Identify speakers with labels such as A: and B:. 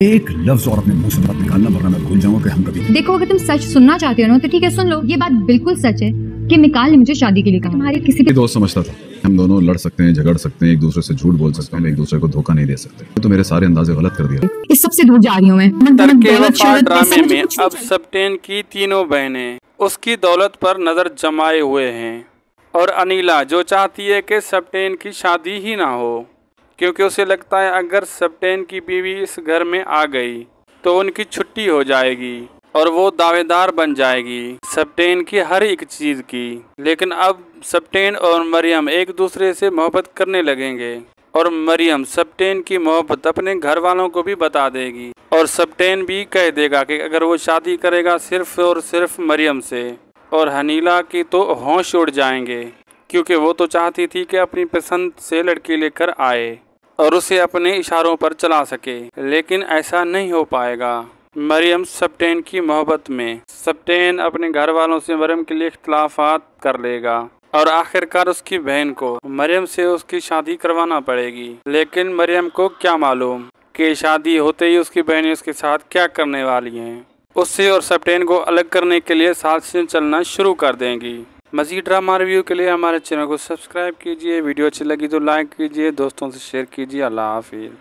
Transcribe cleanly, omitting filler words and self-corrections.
A: एक लफ्ज और अपने मुंह से मत निकालना, वरना मैं भूल जाऊंगा कि हम कभी।
B: देखो, अगर तुम सच सुनना चाहते हो ना तो ठीक है, सुन लो। ये बात बिल्कुल सच है कि मिकाल ने मुझे शादी के लिए कहा। तुम्हारे किसी भी
A: दोस्त समझता था हम दोनों लड़ सकते हैं, झगड़ सकते हैं, एक दूसरे से झूठ बोल सकते हैं, एक दूसरे को धोखा नहीं दे सकते। तो मेरे सारे अंदाजे गलत कर दिया।
B: इस सबसे दूर जा रही हूँ मैं।
C: तरके वफा ड्रामे में अब सप्टेन की तीनों बहनें उसकी दौलत पर नजर जमाए हुए हैं और अनीला जो चाहती है कि सप्टेन की शादी ही ना हो, क्योंकि उसे लगता है अगर सप्टेन की बीवी इस घर में आ गई तो उनकी छुट्टी हो जाएगी और वो दावेदार बन जाएगी सप्टेन की हर एक चीज़ की। लेकिन अब सप्टेन और मरियम एक दूसरे से मोहब्बत करने लगेंगे और मरियम सप्टेन की मोहब्बत अपने घर वालों को भी बता देगी और सप्टेन भी कह देगा कि अगर वो शादी करेगा सिर्फ और सिर्फ मरियम से। और हनीला की तो होश उड़ जाएंगे, क्योंकि वो तो चाहती थी कि अपनी पसंद से लड़की लेकर आए और उसे अपने इशारों पर चला सके, लेकिन ऐसा नहीं हो पाएगा मरियम सप्टेन की मोहब्बत में। सप्टेन अपने घर वालों से मरियम के लिए इख्तलाफात कर लेगा और आखिरकार उसकी बहन को मरियम से उसकी शादी करवाना पड़ेगी। लेकिन मरियम को क्या मालूम कि शादी होते ही उसकी बहनें उसके साथ क्या करने वाली हैं। उससे और सप्टेन को अलग करने के लिए साजिशें चलना शुरू कर देंगी। मज़ीद ड्रामा रिव्यू के लिए हमारे चैनल को सब्सक्राइब कीजिए। वीडियो अच्छी लगी तो लाइक कीजिए, दोस्तों से शेयर कीजिए। अल्लाह हाफिज़।